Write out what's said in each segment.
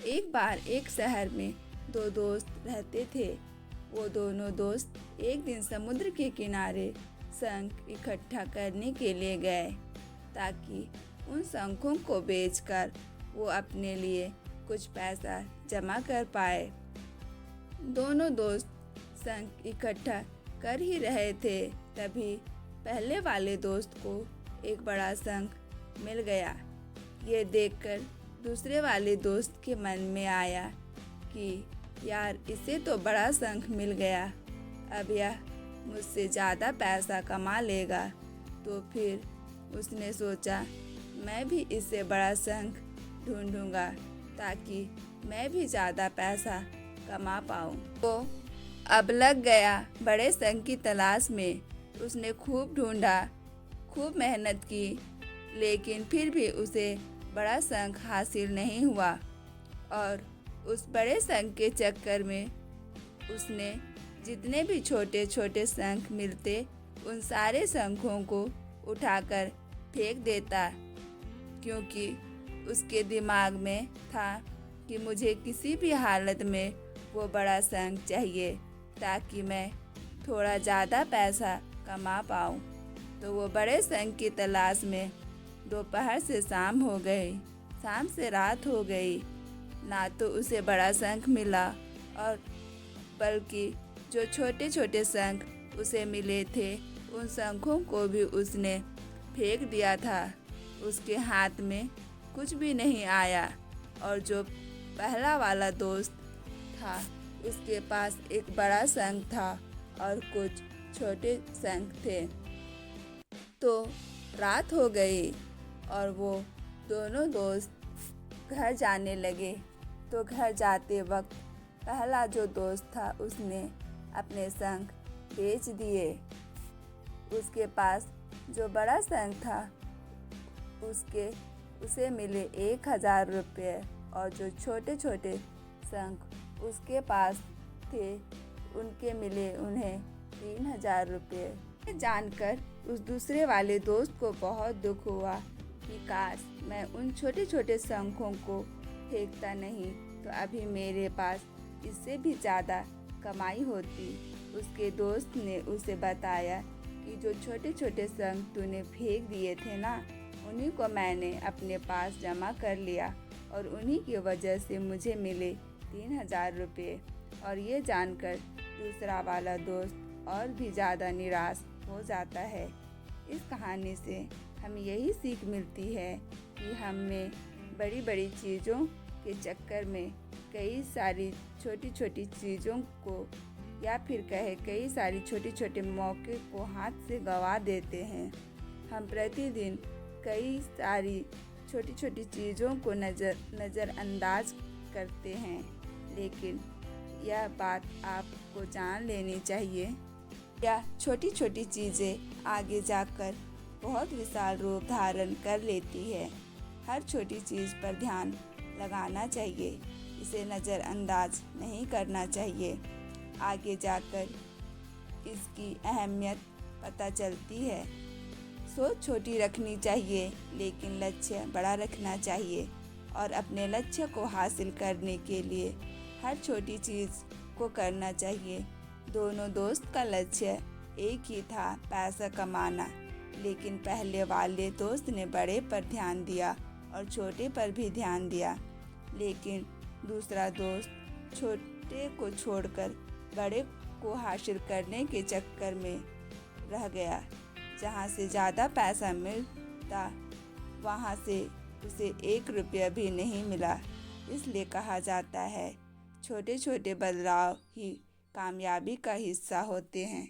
एक बार एक शहर में दो दोस्त रहते थे। वो दोनों दोस्त एक दिन समुद्र के किनारे शंख इकट्ठा करने के लिए गए ताकि उन शंखों को बेचकर वो अपने लिए कुछ पैसा जमा कर पाए। दोनों दोस्त शंख इकट्ठा कर ही रहे थे, तभी पहले वाले दोस्त को एक बड़ा शंख मिल गया। ये देखकर दूसरे वाले दोस्त के मन में आया कि यार, इसे तो बड़ा शंख मिल गया, अब यह मुझसे ज़्यादा पैसा कमा लेगा। तो फिर उसने सोचा, मैं भी इससे बड़ा शंख ढूंढूंगा ताकि मैं भी ज़्यादा पैसा कमा पाऊँ। तो अब लग गया बड़े शंख की तलाश में। उसने खूब ढूंढा, खूब मेहनत की, लेकिन फिर भी उसे बड़ा शंख हासिल नहीं हुआ। और उस बड़े शंख के चक्कर में उसने जितने भी छोटे छोटे शंख मिलते उन सारे शंखों को उठाकर फेंक देता, क्योंकि उसके दिमाग में था कि मुझे किसी भी हालत में वो बड़ा शंख चाहिए ताकि मैं थोड़ा ज़्यादा पैसा कमा पाऊँ। तो वो बड़े शंख की तलाश में दोपहर से शाम हो गई, शाम से रात हो गई, ना तो उसे बड़ा शंख मिला और बल्कि जो छोटे छोटे शंख उसे मिले थे उन शंखों को भी उसने फेंक दिया था। उसके हाथ में कुछ भी नहीं आया। और जो पहला वाला दोस्त था उसके पास एक बड़ा शंख था और कुछ छोटे शंख थे। तो रात हो गई और वो दोनों दोस्त घर जाने लगे। तो घर जाते वक्त पहला जो दोस्त था उसने अपने शंख बेच दिए। उसके पास जो बड़ा शंख था उसे मिले 1000 रुपये और जो छोटे छोटे शंख उसके पास थे उनके मिले उन्हें 3000 रुपये। जानकर उस दूसरे वाले दोस्त को बहुत दुख हुआ कि काश मैं उन छोटे छोटे शंखों को फेंकता नहीं तो अभी मेरे पास इससे भी ज़्यादा कमाई होती। उसके दोस्त ने उसे बताया कि जो छोटे छोटे शंख तूने फेंक दिए थे ना, उन्हीं को मैंने अपने पास जमा कर लिया और उन्हीं की वजह से मुझे मिले 3000 रुपये। और ये जानकर दूसरा वाला दोस्त और भी ज़्यादा निराश हो जाता है। इस कहानी से हमें यही सीख मिलती है कि हमें बड़ी बड़ी चीज़ों के चक्कर में कई सारी छोटी छोटी चीज़ों को या फिर कई सारी छोटे छोटे मौके को हाथ से गंवा देते हैं। हम प्रतिदिन कई सारी छोटी छोटी चीज़ों को नज़रअंदाज करते हैं, लेकिन यह बात आपको जान लेनी चाहिए, यह छोटी छोटी चीज़ें आगे जाकर बहुत विशाल रूप धारण कर लेती है। हर छोटी चीज़ पर ध्यान लगाना चाहिए, इसे नज़रअंदाज नहीं करना चाहिए। आगे जाकर इसकी अहमियत पता चलती है। सोच छोटी रखनी चाहिए लेकिन लक्ष्य बड़ा रखना चाहिए और अपने लक्ष्य को हासिल करने के लिए हर छोटी चीज़ को करना चाहिए। दोनों दोस्त का लक्ष्य एक ही था, पैसा कमाना, लेकिन पहले वाले दोस्त ने बड़े पर ध्यान दिया और छोटे पर भी ध्यान दिया, लेकिन दूसरा दोस्त छोटे को छोड़कर बड़े को हासिल करने के चक्कर में रह गया। जहाँ से ज़्यादा पैसा मिलता वहाँ से उसे 1 रुपया भी नहीं मिला। इसलिए कहा जाता है, छोटे छोटे बदलाव ही कामयाबी का हिस्सा होते हैं।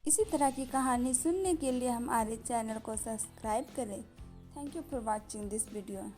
इसी तरह की कहानी सुनने के लिए हमारे चैनल को सब्सक्राइब करें। Thank you for watching this video.